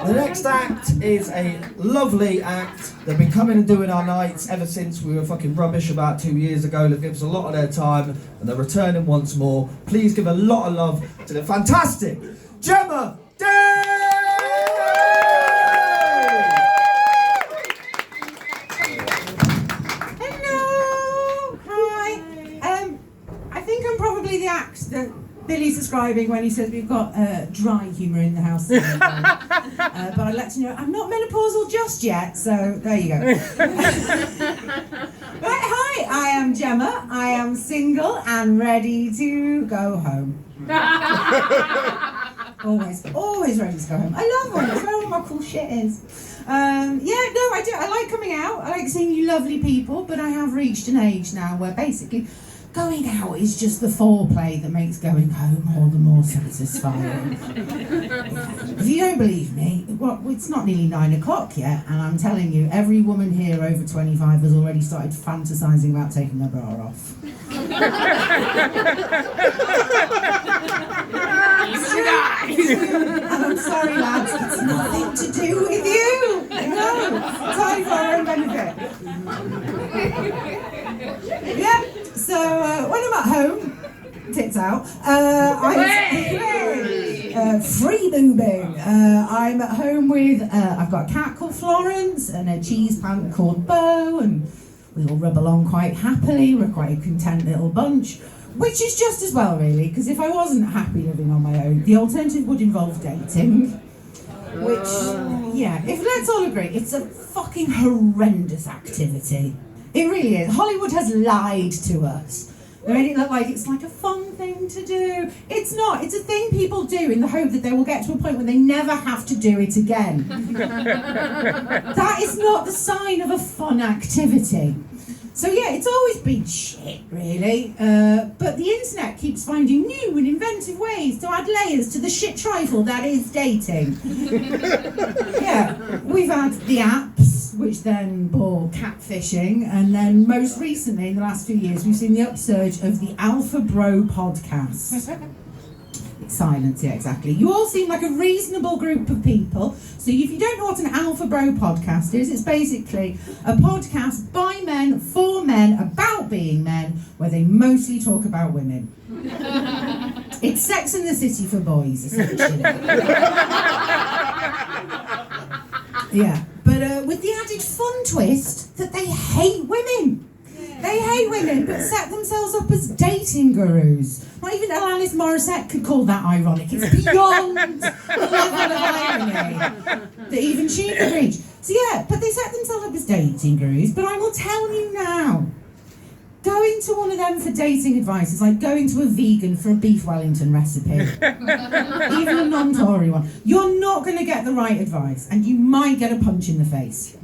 The next act is a lovely act. They've been coming and doing our nights ever since we were fucking rubbish about 2 years ago. They've given us a lot of their time and they're returning once more. Please give a lot of love to the fantastic Gemma Day! Hello! Hi! I think I'm probably the act that Billy's describing when he says we've got dry humour in the house. But I'd like to know, I'm not menopausal just yet, so there you go. Right, hi, I am Gemma. I am single and ready to go home. always ready to go home. I love home, it's where all my cool shit is. I do. I like coming out. I like seeing you lovely people, but I have reached an age now where basically going out is just the foreplay that makes going home all the more satisfying. If you don't believe me, well, it's not nearly 9 o'clock yet, and I'm telling you, every woman here over 25 has already started fantasising about taking their bra off. And I'm sorry, lads, it's nothing to do with you. No, it's entirely for our own benefit. Yeah. So when I'm at home, tits out, free boobing. I'm at home with, I've got a cat called Florence and a cheese plant called Bo, and we all rub along quite happily. We're quite a content little bunch, which is just as well, really, because if I wasn't happy living on my own, the alternative would involve dating. Which, let's all agree, it's a fucking horrendous activity. It really is. Hollywood has lied to us. They made it look like it's like a fun thing to do. It's not. It's a thing people do in the hope that they will get to a point where they never have to do it again. That is not the sign of a fun activity. So yeah, it's always been shit, really. But the internet keeps finding new and inventive ways to add layers to the shit trifle that is dating. Yeah, we've had the apps, which then bore catfishing, and then most recently, in the last few years, we've seen the upsurge of the Alpha Bro podcast. Silence, yeah, exactly. You all seem like a reasonable group of people. So if you don't know what an Alpha Bro podcast is, it's basically a podcast by men, for men, about being men, where they mostly talk about women. It's Sex and the City for boys, essentially. Yeah, but with the added fun twist that they hate women. They hate women, but set themselves up as dating gurus. Not even Alanis Morissette could call that ironic. It's beyond the level of irony that even she could reach. So yeah, but they set themselves up as dating gurus, but I will tell you now, going to one of them for dating advice is like going to a vegan for a beef Wellington recipe. Even a non-Tory one. You're not going to get the right advice, and you might get a punch in the face.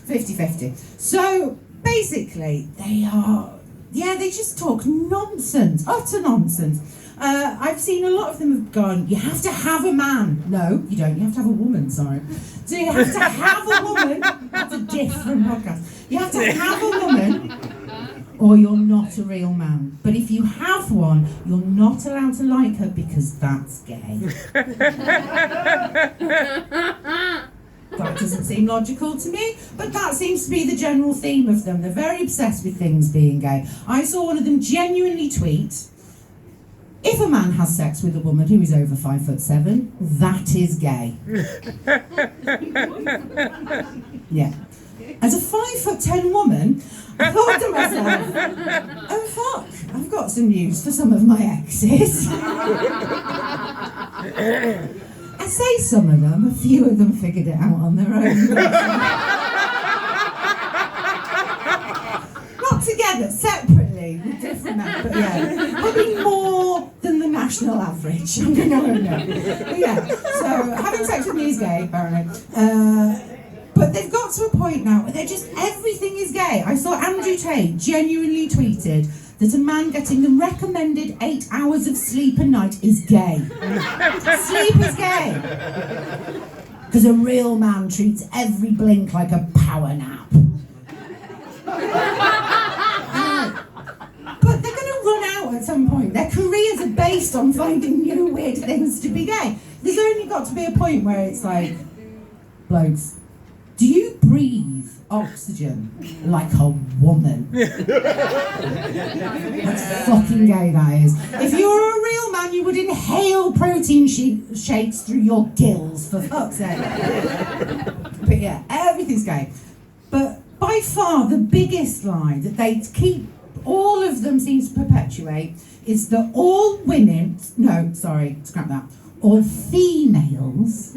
50-50. So basically, they just talk nonsense, utter nonsense. I've seen a lot of them have gone, you have to have a man. No, you don't, you have to have a woman, sorry. So you have to have a woman, that's a different podcast. You have to have a woman, or you're not a real man. But if you have one, you're not allowed to like her because that's gay. That doesn't seem logical to me, but that seems to be the general theme of them. They're very obsessed with things being gay. I saw one of them genuinely tweet, if a man has sex with a woman who is over 5'7", that is gay. Yeah. As a 5'10" woman, I thought to myself, oh fuck, I've got some news for some of my exes. I say some of them, a few of them figured it out on their own. Not together, separately, with different men, but yeah. Probably more than the national average, I'm going to own it. But yeah, so having sex with me is gay, apparently. But they've got to a point now where they're just, everything is gay. I saw Andrew Tate genuinely tweeted that a man getting the recommended 8 hours of sleep a night is gay. Sleep is gay. Because a real man treats every blink like a power nap. But they're going to run out at some point. Their careers are based on finding new weird things to be gay. There's only got to be a point where it's like, blokes, do you breathe oxygen like a woman? That's fucking gay, that is. If you were a real man, you would inhale protein shakes through your gills, for fuck's sake. But yeah, everything's gay. But by far the biggest lie that they keep, all of them seem to perpetuate, is that all women, no, sorry, scrap that, all females,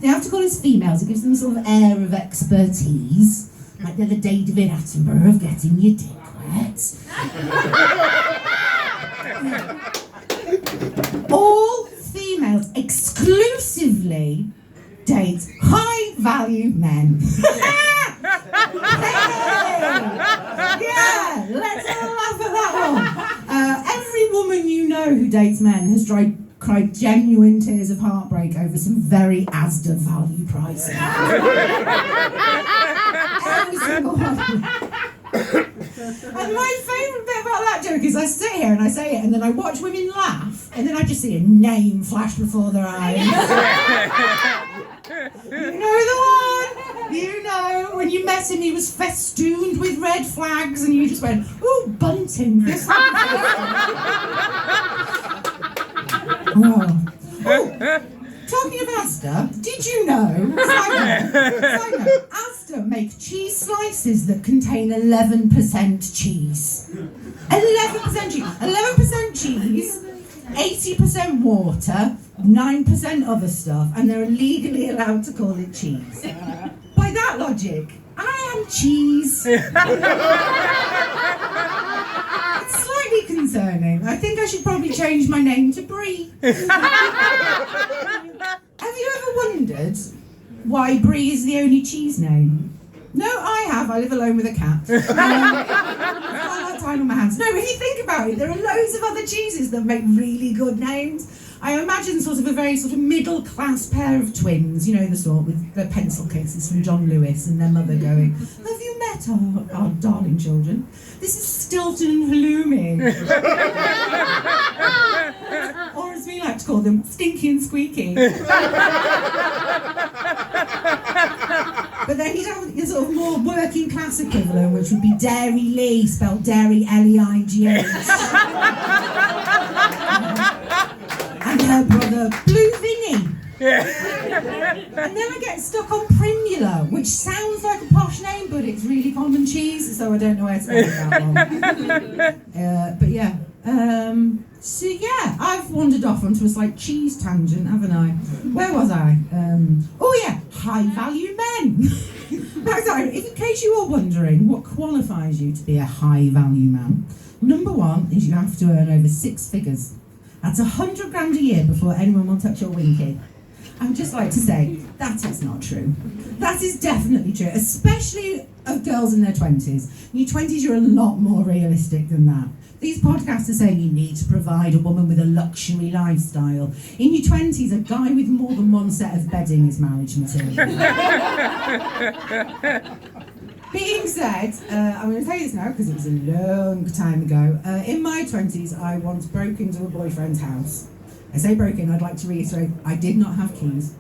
they have to call us females, it gives them a sort of air of expertise, like they're the David Attenborough of getting your dick wet. All females exclusively date high-value men. Yeah, let's all laugh at that one. Every woman you know who dates men has cried genuine tears of heartbreak over some very Asda value pricing. Every single one. And my favourite bit about that joke is I sit here and I say it and then I watch women laugh and then I just see a name flash before their eyes. You know the one? You know, when you met him he was festooned with red flags and you just went, ooh, bunting. This one. Talking of Asda, did you know, side note, Asda make cheese slices that contain 11% cheese. 11% cheese. 11% cheese, 80% water, 9% other stuff, and they're legally allowed to call it cheese. By that logic, I am cheese. It's slightly concerning. I think I should probably change my name to Brie. Have you ever wondered why Brie is the only cheese name? No, I have. I live alone with a cat. I've got a lot of time on my hands. No, but if you think about it, there are loads of other cheeses that make really good names. I imagine sort of a very sort of middle-class pair of twins, you know, the sort with the pencil cases from John Lewis and their mother going, have you met our darling children? This is Stilton and Halloumi. Or as we like to call them, Stinky and Squeaky. But then you'd have the sort of more working class equivalent, which would be Dairy Lee, spelled Dairy Leigh. And her brother, Blue Vinny. And then I get stuck on Primula, which sounds like a posh name, but it's really common cheese, so I don't know where to spell that one. But yeah. So yeah, I've wandered off onto a slight cheese tangent, haven't I? Where was I? Oh yeah, high value men. In case you were wondering what qualifies you to be a high value man, number one is you have to earn over 6 figures. That's 100 grand a year before anyone will touch your winky. I would just like to say that is not true. That is definitely true, especially of girls in their 20s. In your 20s, you're a lot more realistic than that. These podcasts are saying you need to provide a woman with a luxury lifestyle. In your 20s, a guy with more than one set of bedding is marriage material. Being said, I'm going to tell you this now because it was a long time ago. In my 20s, I once broke into a boyfriend's house. I say broke in, I'd like to reiterate, I did not have keys.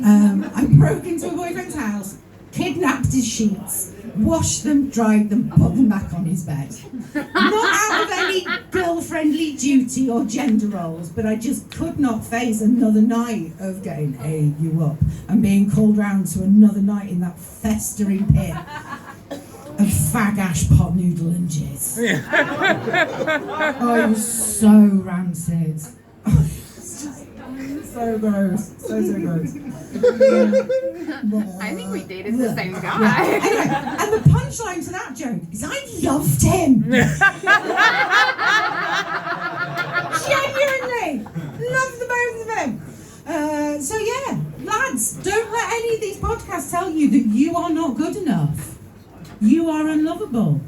I broke into a boyfriend's house, kidnapped his sheets, washed them, dried them, put them back on his bed. Not out of any girl-friendly duty or gender roles, but I just could not face another night of getting you up and being called round to another night in that festering pit of fag ash, pot noodle and jizz. Oh, it was so rancid. So gross. So gross. I think we dated the same guy. Yeah. Anyway, and the punchline to that joke is I loved him. Genuinely loved the both of them. So yeah, lads, don't let any of these podcasts tell you that you are not good enough. You are unlovable.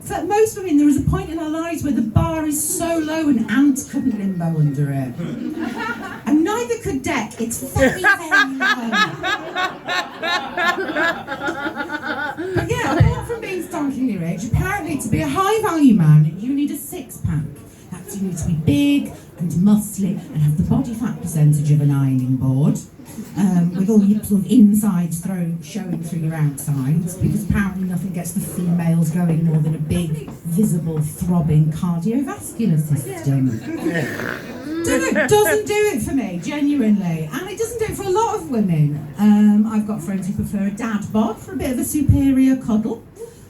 For most women, there is a point in our lives where the bar is so low an ant couldn't limbo under it. And neither could Deck. It's very, very low. But yeah, apart from being stonkingly rich, apparently to be a high-value man, you need a 6-pack. That's you need to be big and muscly and have the body fat percentage of an ironing board. with all your sort of insides showing through your outsides, because apparently nothing gets the females going more than a big, visible, throbbing cardiovascular system. Doesn't do it for me, genuinely, and it doesn't do it for a lot of women. I've got friends who prefer a dad bod for a bit of a superior cuddle.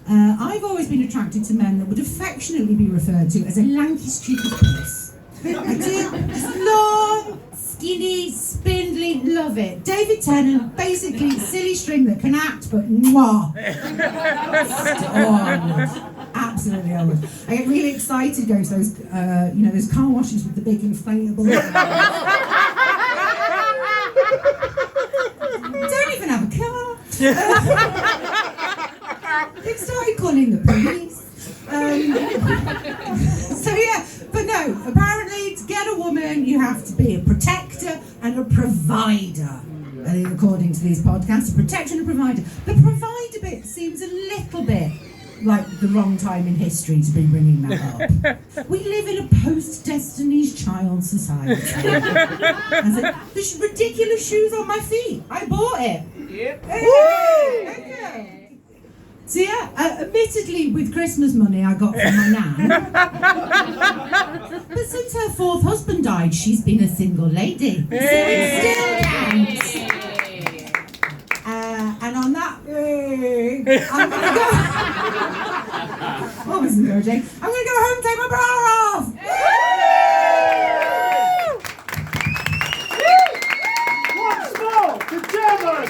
I've always been attracted to men that would affectionately be referred to as a lanky streak of peace. I do. Just long, skinny, spindly, love it. David Tennant, basically silly string that can act, but mwah. Oh, I would. Absolutely, I would. I get really excited going to those, those car washes with the big inflatable. Don't even have a car. They've started calling the police. But no, apparently to get a woman you have to be a protector and a provider. According to these podcasts, a protector and a provider. The provider bit seems a little bit like the wrong time in history to be bringing that up. We live in a post-Destiny's Child society. There's ridiculous shoes on my feet. I bought it. Yep. Okay. So yeah, admittedly with Christmas money I got from my nan. But since her fourth husband died, she's been a single lady. So it still counts. And on that, I'm gonna go. What was encouraging? I'm gonna go home and take my bra off.